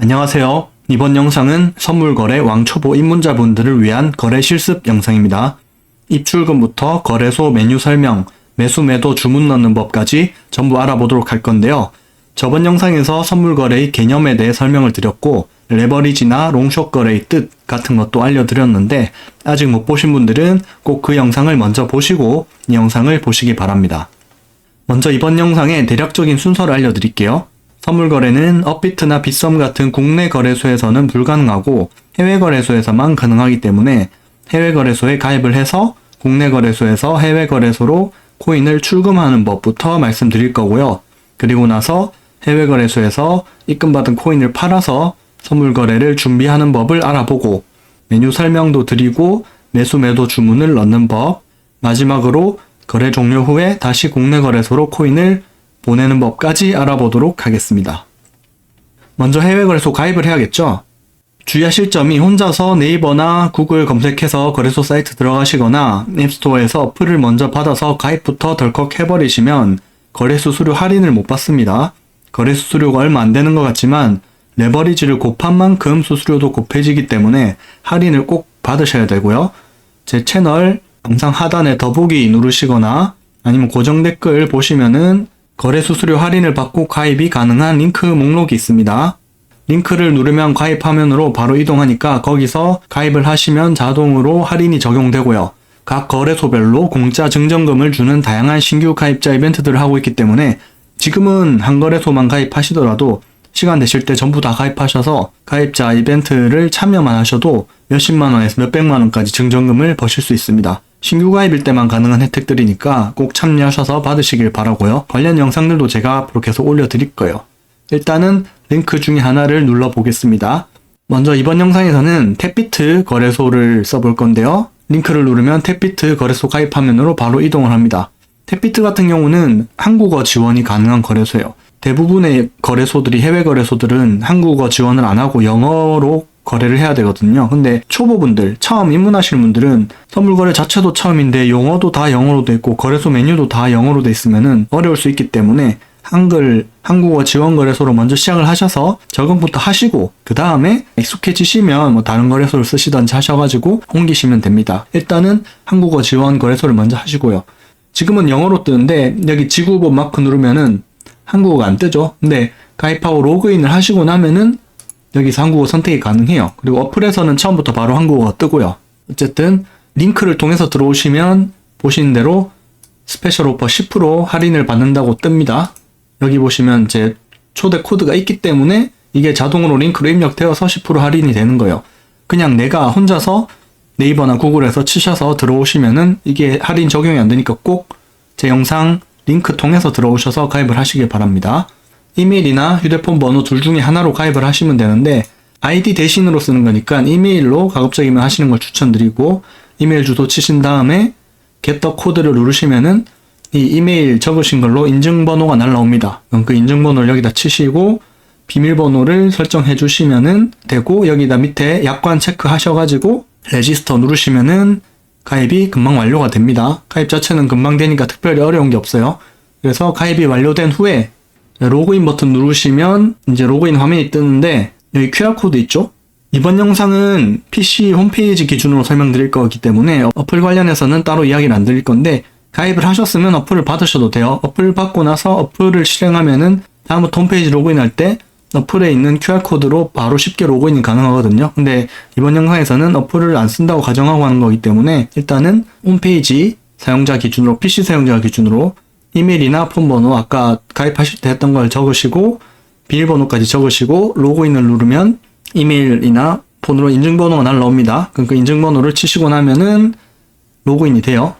안녕하세요. 이번 영상은 선물거래 왕초보 입문자분들을 위한 거래 실습 영상입니다. 입출금부터 거래소 메뉴 설명, 매수 매도 주문 넣는 법까지 전부 알아보도록 할 건데요. 저번 영상에서 선물거래의 개념에 대해 설명을 드렸고 레버리지나 롱숏 거래의 뜻 같은 것도 알려드렸는데 아직 못 보신 분들은 꼭 그 영상을 먼저 보시고 이 영상을 보시기 바랍니다. 먼저 이번 영상의 대략적인 순서를 알려드릴게요. 선물거래는 업비트나 빗썸 같은 국내 거래소에서는 불가능하고 해외 거래소에서만 가능하기 때문에 해외 거래소에 가입을 해서 국내 거래소에서 해외 거래소로 코인을 출금하는 법부터 말씀드릴 거고요. 그리고 나서 해외 거래소에서 입금받은 코인을 팔아서 선물 거래를 준비하는 법을 알아보고 메뉴 설명도 드리고 매수 매도 주문을 넣는 법, 마지막으로 거래 종료 후에 다시 국내 거래소로 코인을 보내는 법까지 알아보도록 하겠습니다. 먼저 해외 거래소 가입을 해야겠죠? 주의하실 점이 혼자서 네이버나 구글 검색해서 거래소 사이트 들어가시거나 앱스토어에서 어플을 먼저 받아서 가입부터 덜컥 해버리시면 거래 수수료 할인을 못 받습니다. 거래 수수료가 얼마 안 되는 것 같지만 레버리지를 곱한 만큼 수수료도 곱해지기 때문에 할인을 꼭 받으셔야 되고요. 제 채널 영상 하단에 더보기 누르시거나 아니면 고정 댓글 보시면은 거래 수수료 할인을 받고 가입이 가능한 링크 목록이 있습니다. 링크를 누르면 가입 화면으로 바로 이동하니까 거기서 가입을 하시면 자동으로 할인이 적용되고요. 각 거래소별로 공짜 증정금을 주는 다양한 신규 가입자 이벤트들을 하고 있기 때문에 지금은 한 거래소만 가입하시더라도 시간 되실 때 전부 다 가입하셔서 가입자 이벤트를 참여만 하셔도 몇십만 원에서 몇백만 원까지 증정금을 버실 수 있습니다. 신규 가입일 때만 가능한 혜택들이니까 꼭 참여하셔서 받으시길 바라고요. 관련 영상들도 제가 앞으로 계속 올려드릴 거예요. 일단은 링크 중에 하나를 눌러보겠습니다. 먼저 이번 영상에서는 탭비트 거래소를 써볼 건데요. 링크를 누르면 탭비트 거래소 가입 화면으로 바로 이동을 합니다. 탭비트 같은 경우는 한국어 지원이 가능한 거래소예요. 대부분의 거래소들이 해외 거래소들은 한국어 지원을 안 하고 영어로 거래를 해야 되거든요. 근데 초보분들, 처음 입문하시는 분들은 선물거래 자체도 처음인데 영어도 다 영어로 돼 있고 거래소 메뉴도 다 영어로 돼 있으면은 어려울 수 있기 때문에 한국어 지원 거래소로 먼저 시작을 하셔서 적응부터 하시고 그 다음에 익숙해지시면 뭐 다른 거래소를 쓰시던지 하셔가지고 옮기시면 됩니다. 일단은 한국어 지원 거래소를 먼저 하시고요. 지금은 영어로 뜨는데 여기 지구본 마크 누르면은 한국어가 안 뜨죠. 근데 가입하고 로그인을 하시고 나면은 여기서 한국어 선택이 가능해요. 그리고 어플에서는 처음부터 바로 한국어가 뜨고요. 어쨌든 링크를 통해서 들어오시면 보시는 대로 스페셜 오퍼 10% 할인을 받는다고 뜹니다. 여기 보시면 제 초대 코드가 있기 때문에 이게 자동으로 링크로 입력되어서 10% 할인이 되는 거예요. 그냥 내가 혼자서 네이버나 구글에서 치셔서 들어오시면은 이게 할인 적용이 안 되니까 꼭 제 영상 링크 통해서 들어오셔서 가입을 하시길 바랍니다. 이메일이나 휴대폰 번호 둘 중에 하나로 가입을 하시면 되는데 아이디 대신으로 쓰는 거니까 이메일로 가급적이면 하시는 걸 추천드리고 이메일 주소 치신 다음에 get the 코드를 누르시면은 이 이메일 적으신 걸로 인증번호가 날라옵니다. 그럼 그 인증번호를 여기다 치시고 비밀번호를 설정해 주시면은 되고 여기다 밑에 약관 체크 하셔가지고 레지스터 누르시면은 가입이 금방 완료가 됩니다. 가입 자체는 금방 되니까 특별히 어려운 게 없어요. 그래서 가입이 완료된 후에 로그인 버튼 누르시면 이제 로그인 화면이 뜨는데 여기 QR코드 있죠? 이번 영상은 PC 홈페이지 기준으로 설명드릴 거기 때문에 어플 관련해서는 따로 이야기를 안 드릴 건데 가입을 하셨으면 어플을 받으셔도 돼요. 어플 받고 나서 어플을 실행하면은 다음부터 홈페이지 로그인할 때 어플에 있는 QR코드로 바로 쉽게 로그인이 가능하거든요. 근데 이번 영상에서는 어플을 안 쓴다고 가정하고 하는 거기 때문에 일단은 홈페이지 사용자 기준으로 PC 사용자 기준으로 이메일이나 폰번호 아까 가입하실 때 했던 걸 적으시고 비밀번호까지 적으시고 로그인을 누르면 이메일이나 폰으로 인증번호가 날라옵니다. 그럼 그 인증번호를 치시고 나면은 로그인이 돼요.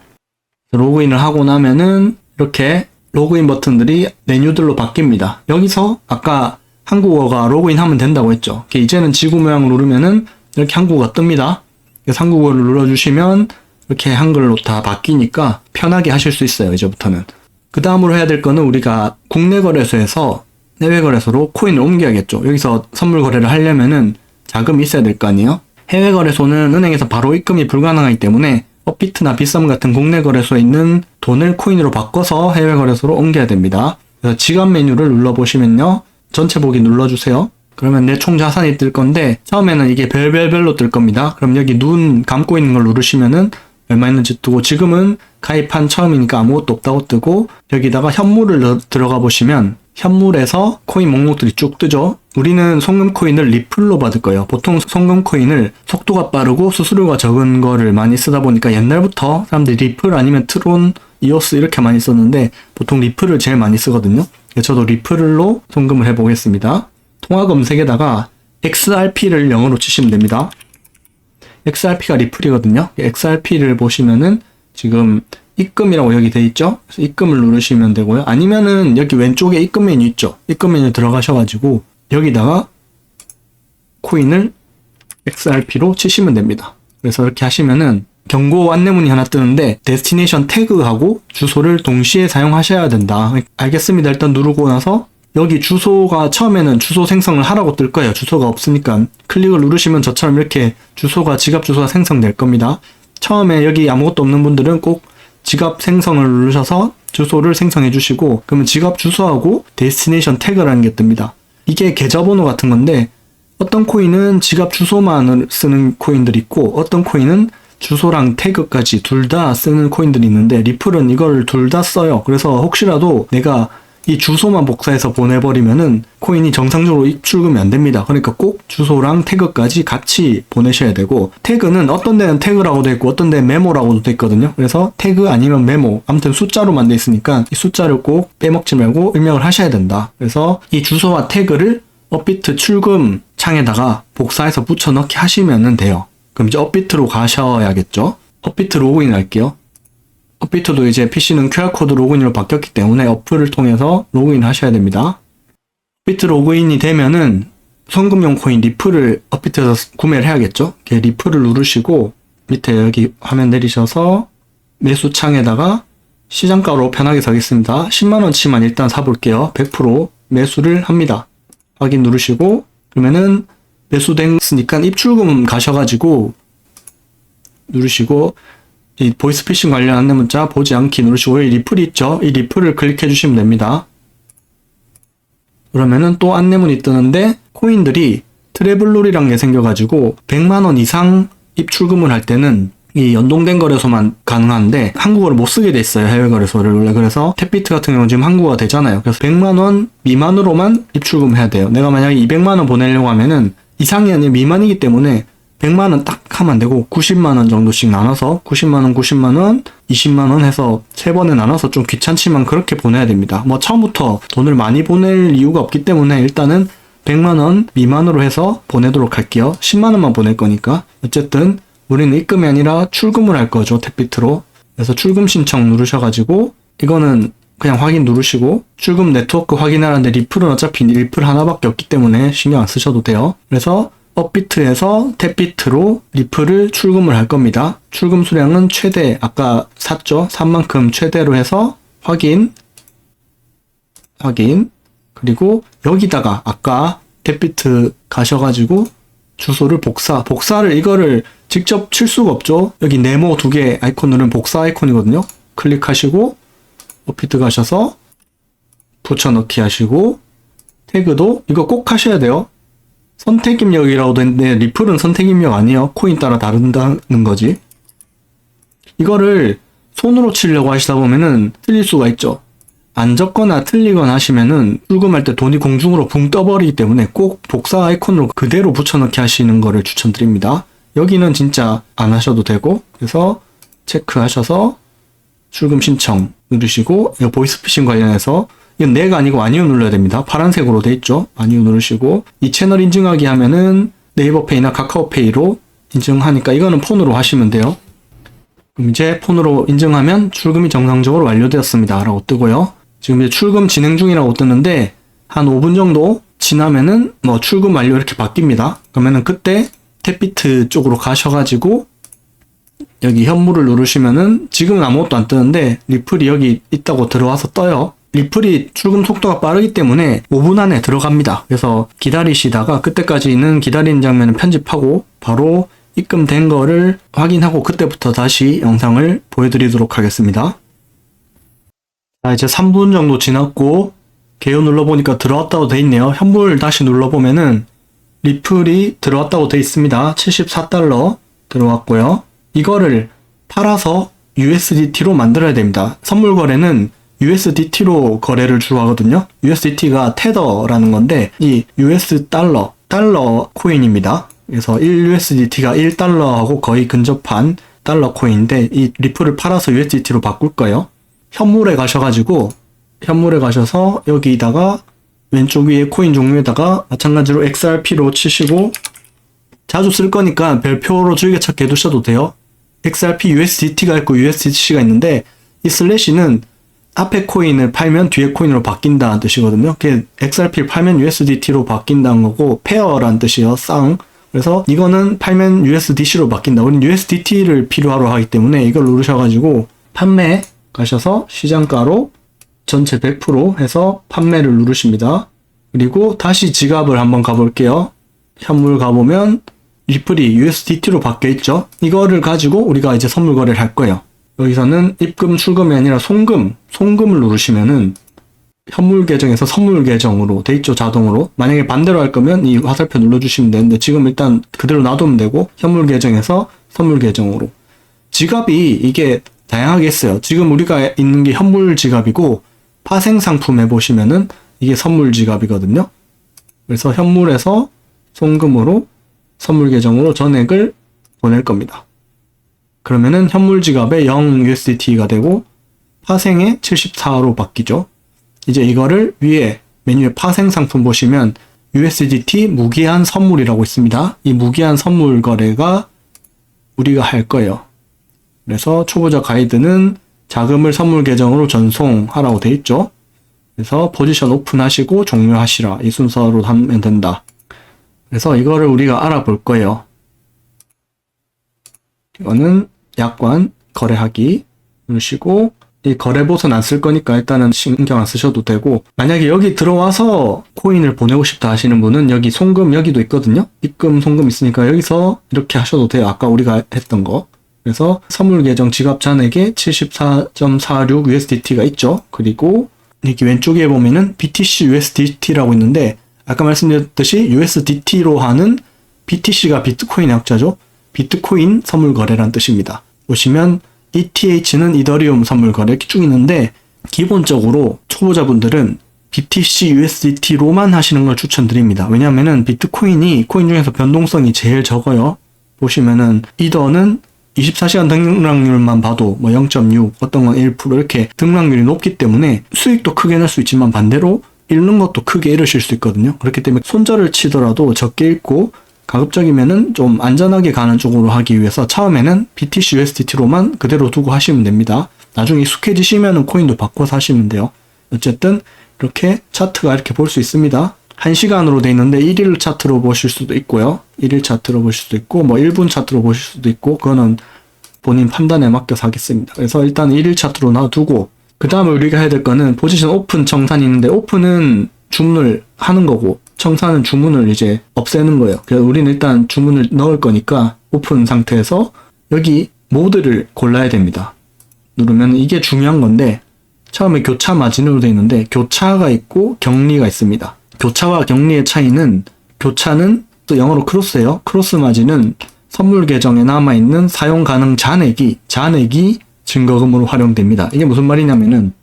로그인을 하고 나면은 이렇게 로그인 버튼들이 메뉴들로 바뀝니다. 여기서 아까 한국어가 로그인하면 된다고 했죠. 이제는 지구 모양 누르면은 이렇게 한국어가 뜹니다. 그래서 한국어를 눌러주시면 이렇게 한글로 다 바뀌니까 편하게 하실 수 있어요. 이제부터는. 그 다음으로 해야 될 거는 우리가 국내 거래소에서 해외 거래소로 코인을 옮겨야겠죠. 여기서 선물 거래를 하려면은 자금이 있어야 될 거 아니에요? 해외 거래소는 은행에서 바로 입금이 불가능하기 때문에 업비트나 빗썸 같은 국내 거래소에 있는 돈을 코인으로 바꿔서 해외 거래소로 옮겨야 됩니다. 그래서 지갑 메뉴를 눌러보시면요. 전체 보기 눌러주세요. 그러면 내 총 자산이 뜰 건데 처음에는 이게 별별별로 뜰 겁니다. 그럼 여기 눈 감고 있는 걸 누르시면은 얼마 있는지 뜨고, 지금은 가입한 처음이니까 아무것도 없다고 뜨고, 여기다가 현물을 들어가 보시면 현물에서 코인 목록들이 쭉 뜨죠. 우리는 송금 코인을 리플로 받을 거예요. 보통 송금 코인을 속도가 빠르고 수수료가 적은 거를 많이 쓰다 보니까 옛날부터 사람들이 리플 아니면 트론, 이오스 이렇게 많이 썼는데 보통 리플을 제일 많이 쓰거든요. 저도 리플로 송금을 해보겠습니다. 통화 검색에다가 XRP를 영어로 치시면 됩니다. XRP가 리플이거든요. XRP를 보시면은 지금 입금이라고 여기 돼 있죠. 그래서 입금을 누르시면 되고요. 아니면은 여기 왼쪽에 입금 메뉴 있죠. 입금 메뉴 들어가셔가지고 여기다가 코인을 XRP로 치시면 됩니다. 그래서 이렇게 하시면은 경고 안내문이 하나 뜨는데 데스티네이션 태그하고 주소를 동시에 사용하셔야 된다. 알겠습니다. 일단 누르고 나서 여기 주소가 처음에는 주소 생성을 하라고 뜰 거예요. 주소가 없으니까 클릭을 누르시면 저처럼 이렇게 주소가 지갑 주소가 생성될 겁니다. 처음에 여기 아무것도 없는 분들은 꼭 지갑 생성을 누르셔서 주소를 생성해 주시고, 그러면 지갑 주소하고 데스티네이션 태그라는 게 뜹니다. 이게 계좌번호 같은 건데 어떤 코인은 지갑 주소만 쓰는 코인들이 있고 어떤 코인은 주소랑 태그까지 둘 다 쓰는 코인들이 있는데 리플은 이걸 둘 다 써요. 그래서 혹시라도 내가 이 주소만 복사해서 보내버리면은 코인이 정상적으로 입출금이 안 됩니다. 그러니까 꼭 주소랑 태그까지 같이 보내셔야 되고, 태그는 어떤 데는 태그라고 돼 있고 어떤 데는 메모라고도 돼 있거든요. 그래서 태그 아니면 메모, 아무튼 숫자로만 돼 있으니까 이 숫자를 꼭 빼먹지 말고 입력을 하셔야 된다. 그래서 이 주소와 태그를 업비트 출금 창에다가 복사해서 붙여넣기 하시면 돼요. 그럼 이제 업비트로 가셔야겠죠. 업비트 로그인 할게요. 업비트도 이제 PC는 QR코드 로그인으로 바뀌었기 때문에 어플을 통해서 로그인 하셔야 됩니다. 업비트 로그인이 되면은 송금용 코인 리플을 업비트에서 구매를 해야겠죠. 리플을 누르시고 밑에 여기 화면 내리셔서 매수 창에다가 시장가로 편하게 사겠습니다. 10만원치만 일단 사볼게요. 100% 매수를 합니다. 확인 누르시고, 그러면은 매수됐으니까 입출금 가셔가지고 누르시고 이 보이스피싱 관련 안내 문자 보지 않기 누르시고 이 리플이 있죠. 이 리플을 클릭해 주시면 됩니다. 그러면은 또 안내문이 뜨는데 코인들이 트래블룰이란 게 생겨가지고 100만원 이상 입출금을 할 때는 이 연동된 거래소만 가능한데 한국어를 못 쓰게 돼 있어요. 해외 거래소를 원래. 그래서 탭비트 같은 경우는 지금 한국어가 되잖아요. 그래서 100만원 미만으로만 입출금해야 돼요. 내가 만약에 200만원 보내려고 하면은 이상이 아니라 미만이기 때문에 100만원 딱 하면 안 되고 90만원 정도씩 나눠서 90만원, 90만원, 20만원 해서 3번에 나눠서 좀 귀찮지만 그렇게 보내야 됩니다. 뭐 처음부터 돈을 많이 보낼 이유가 없기 때문에 일단은 100만원 미만으로 해서 보내도록 할게요. 10만원만 보낼 거니까. 어쨌든 우리는 입금이 아니라 출금을 할 거죠. 탭비트로. 그래서 출금 신청 누르셔가지고 이거는 그냥 확인 누르시고 출금 네트워크 확인하는데 리플은 어차피 리플 하나밖에 없기 때문에 신경 안 쓰셔도 돼요. 그래서 업비트에서 탭비트로 리플을 출금을 할 겁니다. 출금 수량은 최대, 아까 샀죠? 산 만큼 최대로 해서 확인, 그리고 여기다가 아까 탭비트 가셔가지고 주소를 복사를 이거를 직접 칠 수가 없죠? 여기 네모 2개 아이콘 누르면 복사 아이콘이거든요? 클릭하시고 업비트 가셔서 붙여넣기 하시고 태그도 이거 꼭 하셔야 돼요. 선택 입력이라고 되는데 리플은 선택 입력 아니에요. 코인 따라 다른다는 거지. 이거를 손으로 치려고 하시다 보면은 틀릴 수가 있죠. 안 적거나 틀리거나 하시면은 출금할 때 돈이 공중으로 붕 떠버리기 때문에 꼭 복사 아이콘으로 그대로 붙여넣기 하시는 거를 추천드립니다. 여기는 진짜 안 하셔도 되고, 그래서 체크하셔서 출금 신청 누르시고, 이거 보이스피싱 관련해서 이건 내가 아니고 아니요 눌러야 됩니다. 파란색으로 돼 있죠. 아니요 누르시고, 이 채널 인증하기 하면은 네이버페이나 카카오페이로 인증하니까 이거는 폰으로 하시면 돼요. 그럼 이제 폰으로 인증하면 출금이 정상적으로 완료되었습니다 라고 뜨고요. 지금 이제 출금 진행 중이라고 뜨는데 한 5분 정도 지나면은 뭐 출금 완료 이렇게 바뀝니다. 그러면은 그때 탭비트 쪽으로 가셔가지고 여기 현물을 누르시면은 지금은 아무것도 안 뜨는데 리플이 여기 있다고 들어와서 떠요. 리플이 출금 속도가 빠르기 때문에 5분 안에 들어갑니다. 그래서 기다리시다가 그때까지는 기다리는 장면을 편집하고 바로 입금된 거를 확인하고 그때부터 다시 영상을 보여드리도록 하겠습니다. 자, 이제 3분 정도 지났고 개요 눌러보니까 들어왔다고 돼 있네요. 현물 다시 눌러보면은 리플이 들어왔다고 돼 있습니다. 74달러 들어왔고요. 이거를 팔아서 USDT로 만들어야 됩니다. 선물 거래는 USDT로 거래를 주로 하거든요. USDT가 테더라는 건데 이 US 달러 코인입니다. 그래서 1USDT가 1달러하고 거의 근접한 달러 코인인데 이 리플을 팔아서 USDT로 바꿀 거예요. 현물에 가셔서 여기다가 왼쪽 위에 코인 종류에다가 마찬가지로 XRP로 치시고 자주 쓸 거니까 별표로 즐겨찾기 해두셔도 돼요. XRP USDT가 있고 USDC가 있는데 이 슬래시는 앞에 코인을 팔면 뒤에 코인으로 바뀐다는 뜻이거든요. 그게 XRP를 팔면 USDT로 바뀐다는 거고 페어라는 뜻이에요. 쌍. 그래서 이거는 팔면 USDC로 바뀐다. 우리는 USDT를 필요하러 하기 때문에 이걸 누르셔가지고 판매 가셔서 시장가로 전체 100% 해서 판매를 누르십니다. 그리고 다시 지갑을 한번 가볼게요. 현물 가보면 리플이 USDT로 바뀌어있죠. 이거를 가지고 우리가 이제 선물 거래를 할 거예요. 여기서는 입금, 출금이 아니라 송금을 누르시면은 현물 계정에서 선물 계정으로 돼 있죠. 자동으로. 만약에 반대로 할 거면 이 화살표 눌러주시면 되는데 지금 일단 그대로 놔두면 되고 현물 계정에서 선물 계정으로. 지갑이 이게 다양하게 있어요. 지금 우리가 있는 게 현물 지갑이고 파생 상품에 보시면은 이게 선물 지갑이거든요. 그래서 현물에서 송금으로 선물 계정으로 전액을 보낼 겁니다. 그러면은 현물 지갑에 0 USDT가 되고 파생에 74로 바뀌죠. 이제 이거를 위에 메뉴에 파생 상품 보시면 USDT 무기한 선물이라고 있습니다. 이 무기한 선물 거래가 우리가 할 거예요. 그래서 초보자 가이드는 자금을 선물 계정으로 전송하라고 돼 있죠. 그래서 포지션 오픈하시고 종료하시라. 이 순서로 하면 된다. 그래서 이거를 우리가 알아볼 거예요. 이거는 약관 거래하기 누르시고 이 거래봇은 안 쓸 거니까 일단은 신경 안 쓰셔도 되고 만약에 여기 들어와서 코인을 보내고 싶다 하시는 분은 여기 송금 여기도 있거든요. 입금 송금 있으니까 여기서 이렇게 하셔도 돼요. 아까 우리가 했던 거. 그래서 선물 계정 지갑 잔액에 74.46 USDT가 있죠. 그리고 여기 왼쪽에 보면은 BTC USDT라고 있는데 아까 말씀드렸듯이 USDT로 하는 BTC가 비트코인의 약자죠. 비트코인 선물 거래란 뜻입니다. 보시면 ETH는 이더리움 선물 거래 이렇게 쭉 있는데 기본적으로 초보자분들은 BTC USDT로만 하시는 걸 추천드립니다. 왜냐면은 비트코인이 코인 중에서 변동성이 제일 적어요. 보시면은 이더는 24시간 등락률만 봐도 뭐 0.6 어떤 건 1% 이렇게 등락률이 높기 때문에 수익도 크게 낼 수 있지만 반대로 잃는 것도 크게 잃으실 수 있거든요. 그렇기 때문에 손절을 치더라도 적게 잃고 가급적이면은 좀 안전하게 가는 쪽으로 하기 위해서 처음에는 BTC USDT로만 그대로 두고 하시면 됩니다. 나중에 익숙해지시면은 코인도 바꿔서 하시면 돼요. 어쨌든 이렇게 차트가 이렇게 볼 수 있습니다. 1시간으로 돼 있는데 1일 차트로 보실 수도 있고요. 1일 차트로 보실 수도 있고 뭐 1분 차트로 보실 수도 있고 그거는 본인 판단에 맡겨서 하겠습니다. 그래서 일단 1일 차트로 놔두고 그 다음에 우리가 해야 될 거는 포지션 오픈 청산이 있는데 오픈은 주문을 하는 거고 청산은 주문을 이제 없애는 거예요. 그래서 우리는 일단 주문을 넣을 거니까 오픈 상태에서 여기 모드를 골라야 됩니다. 누르면 이게 중요한 건데 처음에 교차 마진으로 되어 있는데 교차가 있고 격리가 있습니다. 교차와 격리의 차이는 교차는 또 영어로 크로스예요. 크로스 마진은 선물 계정에 남아있는 사용 가능 잔액이 증거금으로 활용됩니다. 이게 무슨 말이냐면은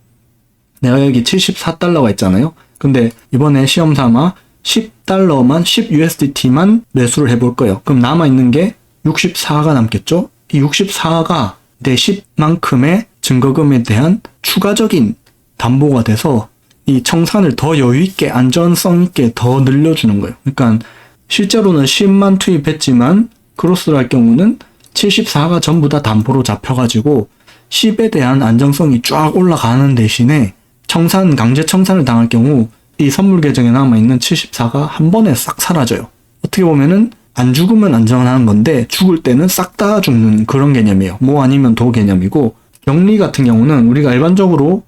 내가 여기 74달러가 있잖아요. 근데 이번에 시험 삼아 10달러만 10USDT만 매수를 해볼 거예요. 그럼 남아있는 게 64가 남겠죠? 이 64가 내 10만큼의 증거금에 대한 추가적인 담보가 돼서 이 청산을 더 여유있게 안전성 있게 더 늘려주는 거예요. 그러니까 실제로는 10만 투입했지만 크로스를 할 경우는 74가 전부 다 담보로 잡혀가지고 10에 대한 안정성이 쫙 올라가는 대신에 강제 청산을 당할 경우 이 선물 계정에 남아있는 74가 한 번에 싹 사라져요. 어떻게 보면은 안 죽으면 안전한 건데 죽을 때는 싹 다 죽는 그런 개념이에요. 뭐 아니면 도 개념이고 격리 같은 경우는 우리가 일반적으로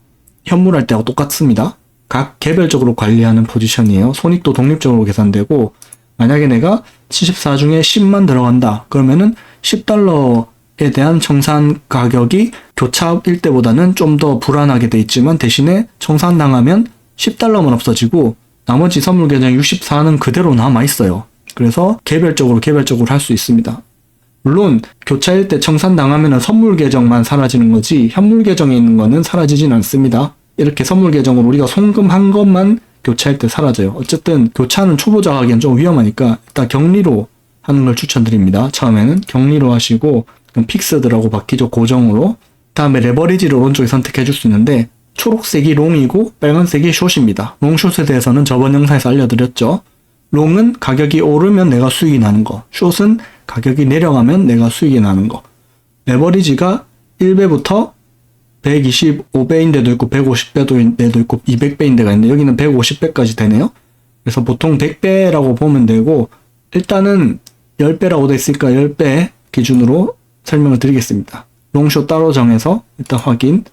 현물할 때하고 똑같습니다. 각 개별적으로 관리하는 포지션이에요. 손익도 독립적으로 계산되고 만약에 내가 74 중에 10만 들어간다. 그러면은 10달러에 대한 청산 가격이 교차일 때보다는 좀 더 불안하게 돼 있지만 대신에 청산당하면 10달러만 없어지고 나머지 선물 계정 64는 그대로 남아 있어요. 그래서 개별적으로 할 수 있습니다. 물론 교차일 때 청산당하면 선물 계정만 사라지는 거지 현물 계정에 있는 거는 사라지진 않습니다. 이렇게 선물 계정으로 우리가 송금한 것만 교차할 때 사라져요. 어쨌든 교차는 초보자가 하기엔 좀 위험하니까 일단 격리로 하는 걸 추천드립니다. 처음에는 격리로 하시고 픽스드라고 바뀌죠. 고정으로. 다음에 레버리지를 오른쪽에 선택해 줄 수 있는데 초록색이 롱이고 빨간색이 숏입니다. 롱숏에 대해서는 저번 영상에서 알려드렸죠. 롱은 가격이 오르면 내가 수익이 나는 거, 숏은 가격이 내려가면 내가 수익이 나는 거. 레버리지가 1배부터 125배인데도 있고 150배인데도 있고 200배인데가 있는데 여기는 150배까지 되네요. 그래서 보통 100배라고 보면 되고 일단은 10배라고 돼 있으니까 10배 기준으로 설명을 드리겠습니다. 롱숏 따로 정해서 일단 확인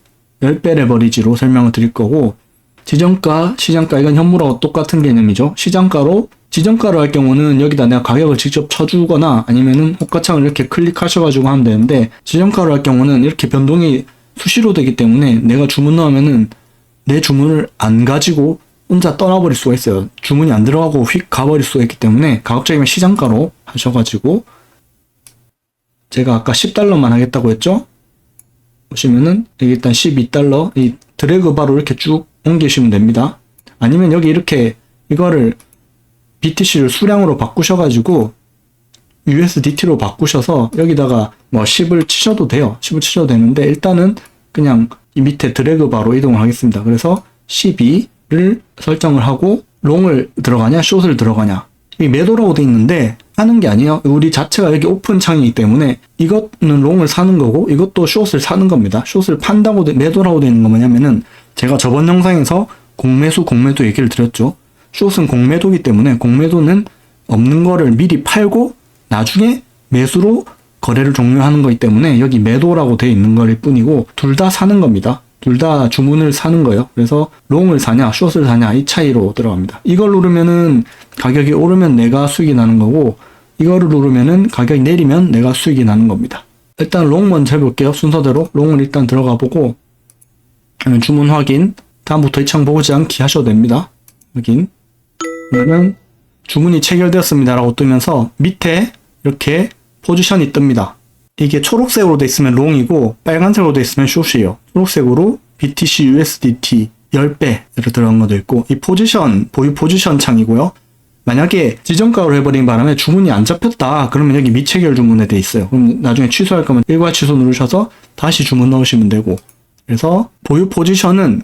10배 레버리지로 설명을 드릴 거고 지정가, 시장가 이건 현물하고 똑같은 개념이죠. 지정가로 할 경우는 여기다 내가 가격을 직접 쳐주거나 아니면은 호가창을 이렇게 클릭하셔가지고 하면 되는데 지정가로 할 경우는 이렇게 변동이 수시로 되기 때문에 내가 주문 넣으면은 내 주문을 안 가지고 혼자 떠나버릴 수가 있어요. 주문이 안 들어가고 휙 가버릴 수가 있기 때문에 가급적이면 시장가로 하셔가지고 제가 아까 10달러만 하겠다고 했죠? 보시면은 여기 일단 12달러 이 드래그 바로 이렇게 쭉 옮기시면 됩니다. 아니면 여기 이렇게 이거를 BTC를 수량으로 바꾸셔가지고 USDT로 바꾸셔서 여기다가 뭐 10을 치셔도 돼요. 10을 치셔도 되는데 일단은 그냥 이 밑에 드래그 바로 이동을 하겠습니다. 그래서 12를 설정을 하고 롱을 들어가냐 숏을 들어가냐 이 매도라고 돼 있는데 하는 게 아니에요. 우리 자체가 여기 오픈 창이기 때문에 이것은 롱을 사는 거고 이것도 숏을 사는 겁니다. 숏을 판다고 매도라고 돼 있는 거 뭐냐면은 제가 저번 영상에서 공매수 공매도 얘기를 드렸죠. 숏은 공매도기 때문에 공매도는 없는 거를 미리 팔고 나중에 매수로 거래를 종료하는 거기 때문에 여기 매도라고 돼 있는 거일 뿐이고 둘 다 사는 겁니다. 둘 다 주문을 사는 거예요. 그래서 롱을 사냐 숏을 사냐 이 차이로 들어갑니다. 이걸 누르면은 가격이 오르면 내가 수익이 나는 거고 이거를 누르면은 가격이 내리면 내가 수익이 나는 겁니다. 일단 롱 먼저 해볼게요. 순서대로 롱을 일단 들어가 보고 주문 확인 다음부터 이 창 보지 않기 하셔도 됩니다. 확인 그러면 주문이 체결되었습니다 라고 뜨면서 밑에 이렇게 포지션이 뜹니다. 이게 초록색으로 돼 있으면 롱이고 빨간색으로 돼 있으면 숏이에요. 초록색으로 BTC USDT 10배로 들어간 것도 있고 이 포지션 보유 포지션 창이고요. 만약에 지정가로 해버린 바람에 주문이 안 잡혔다 그러면 여기 미체결 주문에 돼 있어요. 그럼 나중에 취소할 거면 일괄 취소 누르셔서 다시 주문 넣으시면 되고 그래서 보유 포지션은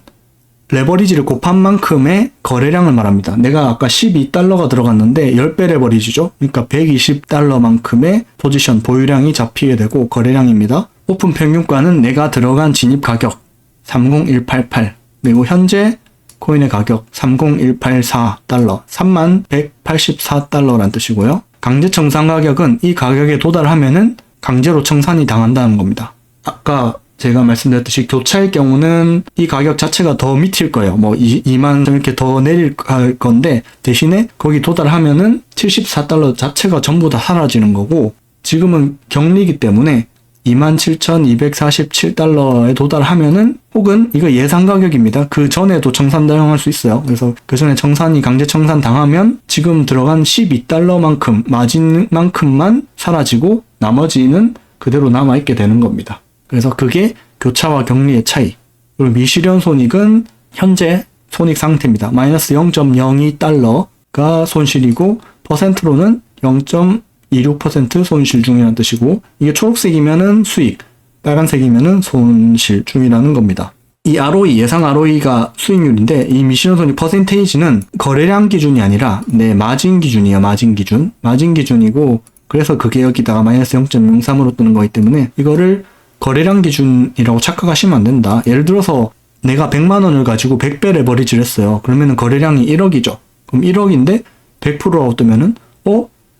레버리지를 곱한 만큼의 거래량을 말합니다. 내가 아까 12달러가 들어갔는데 10배 레버리지죠. 그러니까 120달러만큼의 포지션 보유량이 잡히게 되고 거래량입니다. 오픈 평균가는 내가 들어간 진입 가격 30188 그리고 현재 코인의 가격 30184달러 3184달러란 뜻이고요. 강제 청산 가격은 이 가격에 도달하면은 강제로 청산이 당한다는 겁니다. 아까 제가 말씀드렸듯이 교차일 경우는 이 가격 자체가 더 밑일 거예요. 뭐 2만 이렇게 더 내릴 건데 대신에 거기 도달하면은 74달러 자체가 전부 다 사라지는 거고 지금은 격리이기 때문에 27,247달러에 도달하면은 혹은 이거 예상 가격입니다. 그 전에도 청산 당할 수 있어요. 그래서 그 전에 청산이 강제 청산 당하면 지금 들어간 12달러만큼 마진만큼만 사라지고 나머지는 그대로 남아있게 되는 겁니다. 그래서 그게 교차와 격리의 차이. 그리고 미실현 손익은 현재 손익 상태입니다. 마이너스 0.02달러가 손실이고 퍼센트로는 0.26% 손실 중이라는 뜻이고 이게 초록색이면은 수익, 빨간색이면은 손실 중이라는 겁니다. 이 ROE, 예상 ROE가 수익률인데 이 미실현 손익 퍼센테이지는 거래량 기준이 아니라 내 마진 기준이에요. 마진 기준. 마진 기준이고 그래서 그게 여기다가 마이너스 0.03으로 뜨는 거기 때문에 이거를 거래량 기준이라고 착각하시면 안 된다. 예를 들어서 내가 100만 원을 가지고 100배 레버리지를 했어요. 그러면은 거래량이 1억이죠. 그럼 1억인데 100%라고 뜨면은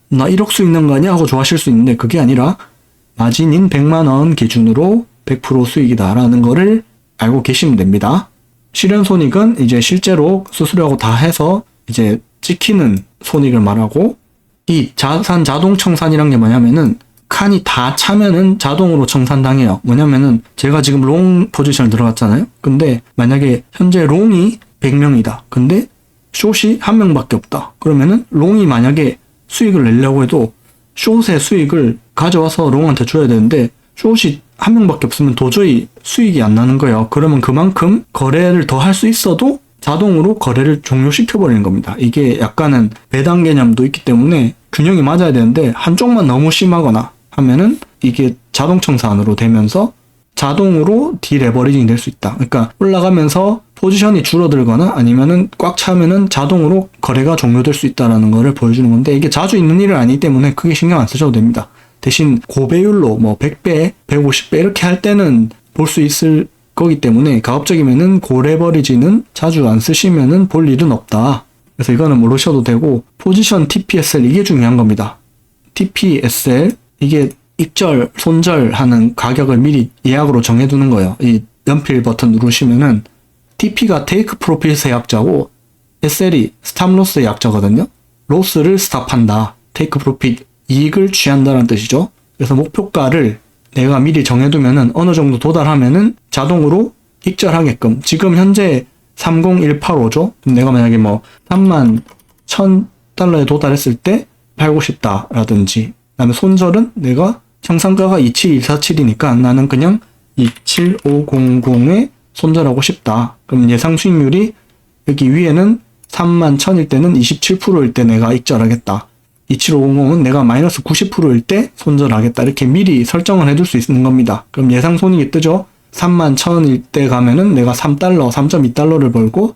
나 1억 수익 난 거 아니야? 하고 좋아하실 수 있는데 그게 아니라 마진인 100만 원 기준으로 100% 수익이다라는 거를 알고 계시면 됩니다. 실현 손익은 이제 실제로 수수료하고 다 해서 이제 찍히는 손익을 말하고 이 자산 자동 청산이란 게 뭐냐면은 칸이 다 차면은 자동으로 청산당해요. 뭐냐면은 제가 지금 롱 포지션을 들어갔잖아요. 근데 만약에 현재 롱이 100명이다. 근데 숏이 1명밖에 없다. 그러면은 롱이 만약에 수익을 내려고 해도 숏의 수익을 가져와서 롱한테 줘야 되는데 숏이 한 명밖에 없으면 도저히 수익이 안 나는 거예요. 그러면 그만큼 거래를 더 할 수 있어도 자동으로 거래를 종료시켜버리는 겁니다. 이게 약간은 배당 개념도 있기 때문에 균형이 맞아야 되는데 한쪽만 너무 심하거나 하면은 이게 자동 청산으로 되면서 자동으로 디레버리징이 될 수 있다. 그러니까 올라가면서 포지션이 줄어들거나 아니면은 꽉 차면은 자동으로 거래가 종료될 수 있다라는 거를 보여주는 건데 이게 자주 있는 일은 아니기 때문에 크게 신경 안 쓰셔도 됩니다. 대신 고배율로 뭐 100배, 150배 이렇게 할 때는 볼 수 있을 거기 때문에 가급적이면은 고레버리지는 자주 안 쓰시면은 볼 일은 없다. 그래서 이거는 모르셔도 되고 포지션 TPSL 이게 중요한 겁니다. TPSL 이게 익절, 손절하는 가격을 미리 예약으로 정해두는 거예요. 이 연필 버튼 누르시면은 TP가 테이크 프로핏의 약자고 SL이 스탑 로스의 약자거든요. 로스를 스탑한다. 테이크 프로핏 이익을 취한다는 뜻이죠. 그래서 목표가를 내가 미리 정해두면은 어느 정도 도달하면은 자동으로 익절하게끔 지금 현재 30185죠. 내가 만약에 뭐 31,000달러에 도달했을 때 팔고 싶다라든지 그다음에 손절은 내가 청산가가 27147이니까 나는 그냥 27500에 손절하고 싶다. 그럼 예상 수익률이 여기 위에는 31,000일 때는 27%일 때 내가 익절하겠다. 27500은 내가 마이너스 90%일 때 손절하겠다. 이렇게 미리 설정을 해둘 수 있는 겁니다. 그럼 예상 손익이 뜨죠? 31,000일 때 가면은 내가 3달러, 3.2달러를 벌고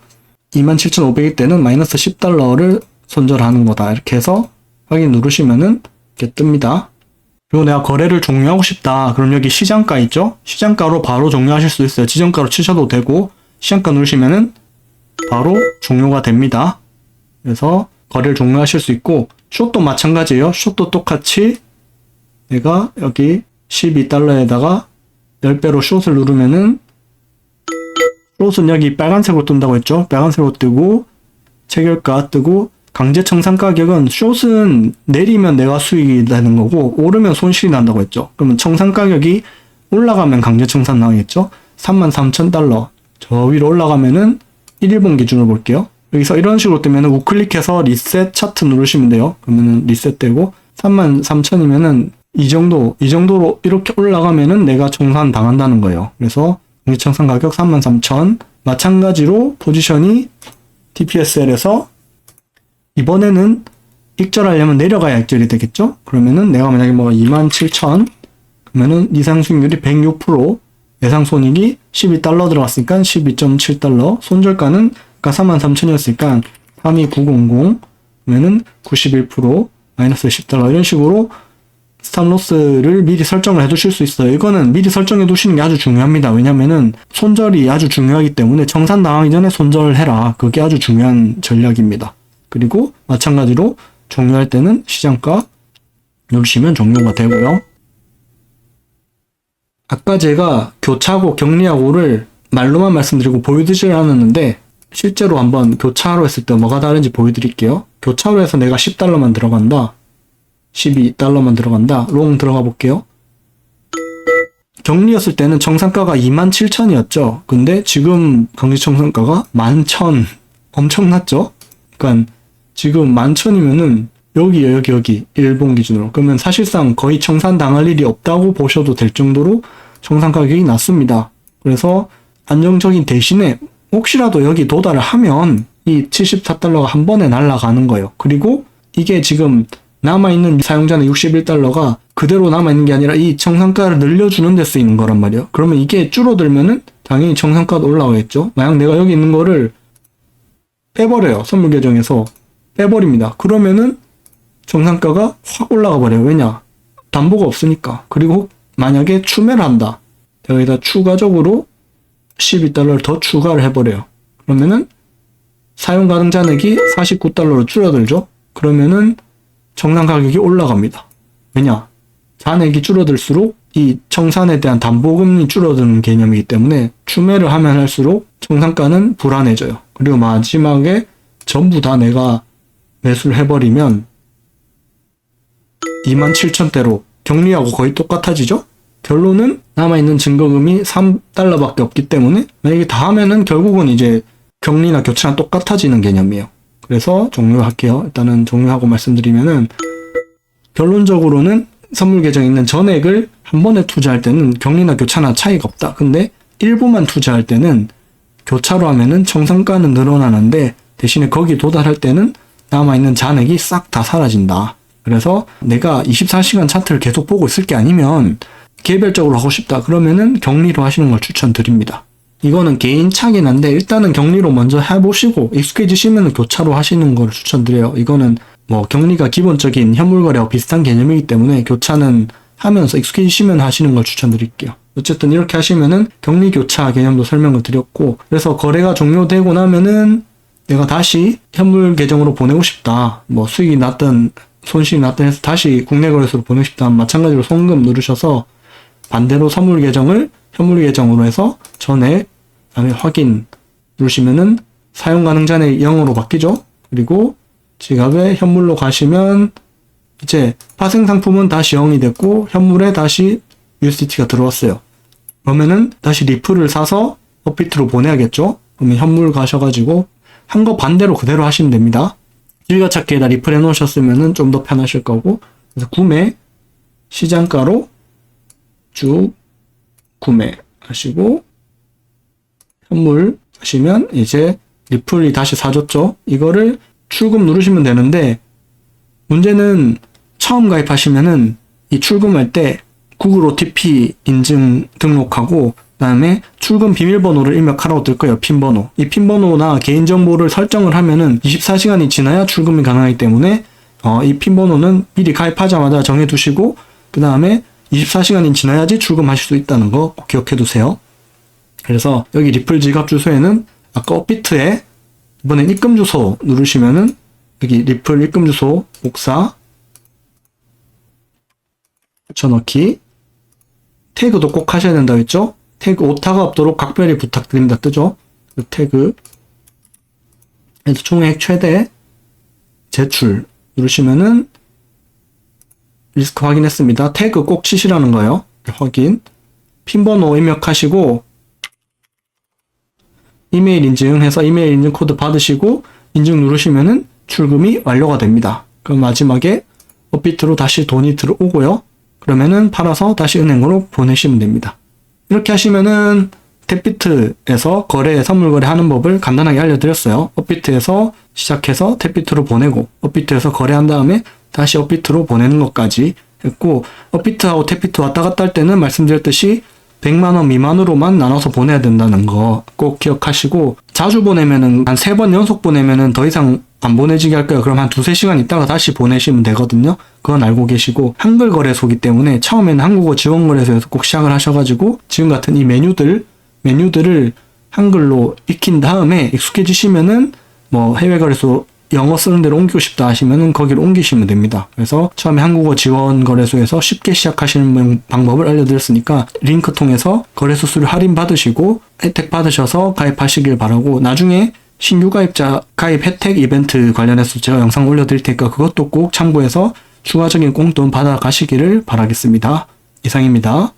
27,500일 때는 마이너스 10달러를 손절하는 거다. 이렇게 해서 확인 누르시면은 이렇게 뜹니다. 그리고 내가 거래를 종료하고 싶다. 그럼 여기 시장가 있죠? 시장가로 바로 종료하실 수 있어요. 지정가로 치셔도 되고 시장가 누르시면은 바로 종료가 됩니다. 그래서 거래를 종료하실 수 있고 숏도 마찬가지예요. 숏도 똑같이 내가 여기 12달러에다가 10배로 숏을 누르면은 숏은 여기 빨간색으로 뜬다고 했죠. 빨간색으로 뜨고 체결가 뜨고 강제 청산 가격은 숏은 내리면 내가 수익이 되는 거고 오르면 손실이 난다고 했죠. 그러면 청산 가격이 올라가면 강제 청산 나오겠죠. 33,000달러 저 위로 올라가면은 1일봉 기준으로 볼게요. 여기서 이런 식으로 뜨면 우클릭해서 리셋 차트 누르시면 돼요. 그러면은 리셋되고 33,000이면은 이 정도로 이렇게 올라가면은 내가 청산 당한다는 거예요. 그래서 강제 청산 가격 33,000 마찬가지로 포지션이 TPSL에서 이번에는 익절하려면 내려가야 익절이 되겠죠? 그러면은 내가 만약에 뭐 27,000 그러면은 이상 수익률이 106% 예상 손익이 12달러 들어갔으니까 12.7달러 손절가는 아까 33,000이었으니까 32900 그러면은 91% 마이너스 10달러 이런 식으로 스탑로스를 미리 설정을 해 두실 수 있어요. 이거는 미리 설정해 두시는 게 아주 중요합니다. 왜냐면은 손절이 아주 중요하기 때문에 청산 당하기 전에 손절을 해라. 그게 아주 중요한 전략입니다. 그리고 마찬가지로 종료할 때는 시장가 누르시면 종료가 되고요. 아까 제가 교차하고 격리하고를 말로만 말씀드리고 보여드리지 않았는데 실제로 한번 교차로 했을 때 뭐가 다른지 보여드릴게요. 교차로 해서 내가 10달러만 들어간다. 12달러만 들어간다. 롱 들어가 볼게요. 격리였을 때는 청산가가 27,000이었죠. 근데 지금 강제 청산가가 11,000 엄청났죠? 그러니까 지금 11,000이면은 여기 일본 기준으로 그러면 사실상 거의 청산 당할 일이 없다고 보셔도 될 정도로 청산 가격이 낮습니다. 그래서 안정적인 대신에 혹시라도 여기 도달을 하면 이 74달러가 한 번에 날아가는 거예요. 그리고 이게 지금 남아있는 사용자는 61달러가 그대로 남아있는 게 아니라 이 청산가를 늘려주는 데 쓰이는 거란 말이에요. 그러면 이게 줄어들면은 당연히 청산가도 올라가겠죠. 만약 내가 여기 있는 거를 빼버려요. 선물 계정에서 빼버립니다. 그러면은 청산가가 확 올라가 버려요. 왜냐? 담보가 없으니까. 그리고 만약에 추매를 한다. 여기다 추가적으로 12달러를 더 추가를 해버려요. 그러면은 사용 가능 잔액이 49달러로 줄어들죠. 그러면은 청산 가격이 올라갑니다. 왜냐? 잔액이 줄어들수록 이 청산에 대한 담보금리 줄어드는 개념이기 때문에 추매를 하면 할수록 청산가는 불안해져요. 그리고 마지막에 전부 다 내가 매수를 해버리면 27,000대로 격리하고 거의 똑같아지죠? 결론은 남아있는 증거금이 3달러밖에 없기 때문에 만약에 다 하면은 결국은 이제 격리나 교차랑 똑같아지는 개념이에요. 그래서 종료할게요. 일단은 종료하고 말씀드리면은 결론적으로는 선물 계정에 있는 전액을 한 번에 투자할 때는 격리나 교차나 차이가 없다. 근데 일부만 투자할 때는 교차로 하면은 청산가는 늘어나는데 대신에 거기 도달할 때는 남아있는 잔액이 싹 다 사라진다. 그래서 내가 24시간 차트를 계속 보고 있을 게 아니면 개별적으로 하고 싶다. 그러면은 격리로 하시는 걸 추천드립니다. 이거는 개인 차긴 한데 일단은 격리로 먼저 해보시고 익숙해지시면 교차로 하시는 걸 추천드려요. 이거는 뭐 격리가 기본적인 현물거래와 비슷한 개념이기 때문에 교차는 하면서 익숙해지시면 하시는 걸 추천드릴게요. 어쨌든 이렇게 하시면은 격리 교차 개념도 설명을 드렸고, 그래서 거래가 종료되고 나면은 내가 다시 현물 계정으로 보내고 싶다. 뭐 수익이 났든 손실이 났든 해서 다시 국내 거래소로 보내고 싶다. 마찬가지로 송금 누르셔서 반대로 선물 계정을 현물 계정으로 해서 전액, 그다음에 확인 누르시면은 사용 가능 잔액이 0으로 바뀌죠. 그리고 지갑에 현물로 가시면 이제 파생 상품은 다시 0이 됐고 현물에 다시 USDT가 들어왔어요. 그러면은 다시 리플을 사서 업비트로 보내야겠죠. 그러면 현물 가셔가지고 한 거 반대로 그대로 하시면 됩니다. 즐겨찾기에다 리플 해놓으셨으면은 좀 더 편하실 거고, 그래서 구매 시장가로 쭉 구매하시고 현물 하시면 이제 리플이 다시 사줬죠. 이거를 출금 누르시면 되는데 문제는 처음 가입하시면은 이 출금할 때 구글 OTP 인증 등록하고 그다음에 출금 비밀번호를 입력하라고 뜰 거예요. 핀번호. 이 핀번호나 개인정보를 설정을 하면은 24시간이 지나야 출금이 가능하기 때문에 이 핀번호는 미리 가입하자마자 정해두시고 그 다음에 24시간이 지나야지 출금하실 수 있다는 거 꼭 기억해두세요. 그래서 여기 리플 지갑 주소에는 아까 업비트에 이번엔 입금 주소 누르시면은 여기 리플 입금 주소 복사 붙여넣기 태그도 꼭 하셔야 된다고 했죠? 태그 오타가 없도록 각별히 부탁드립니다. 뜨죠? 그 태그 그래서 총액 최대 제출 누르시면은 리스크 확인했습니다. 태그 꼭 치시라는 거예요. 확인. 핀번호 입력하시고 이메일 인증해서 이메일 인증 코드 받으시고 인증 누르시면은 출금이 완료가 됩니다. 그럼 마지막에 업비트로 다시 돈이 들어오고요. 그러면은 팔아서 다시 은행으로 보내시면 됩니다. 이렇게 하시면은 탭비트에서 선물 거래하는 법을 간단하게 알려드렸어요. 업비트에서 시작해서 탭비트로 보내고 업비트에서 거래한 다음에 다시 업비트로 보내는 것까지 했고, 업비트하고 탭비트 왔다 갔다 할 때는 말씀드렸듯이 100만원 미만으로만 나눠서 보내야 된다는 거 꼭 기억하시고, 자주 보내면은 한 3번 연속 보내면은 더 이상 안 보내지게 할 거예요. 그럼 한 2-3시간 있다가 다시 보내시면 되거든요. 그건 알고 계시고, 한글 거래소기 때문에 처음에는 한국어 지원 거래소에서 꼭 시작을 하셔가지고 지금 같은 이 메뉴들을 한글로 익힌 다음에 익숙해지시면은 뭐 해외 거래소 영어 쓰는 대로 옮기고 싶다 하시면은 거기로 옮기시면 됩니다. 그래서 처음에 한국어 지원 거래소에서 쉽게 시작하시는 방법을 알려드렸으니까 링크 통해서 거래소 수를 할인 받으시고 혜택 받으셔서 가입하시길 바라고, 나중에 신규 가입자 가입 혜택 이벤트 관련해서 제가 영상 올려드릴 테니까 그것도 꼭 참고해서 추가적인 꽁돈 받아가시기를 바라겠습니다. 이상입니다.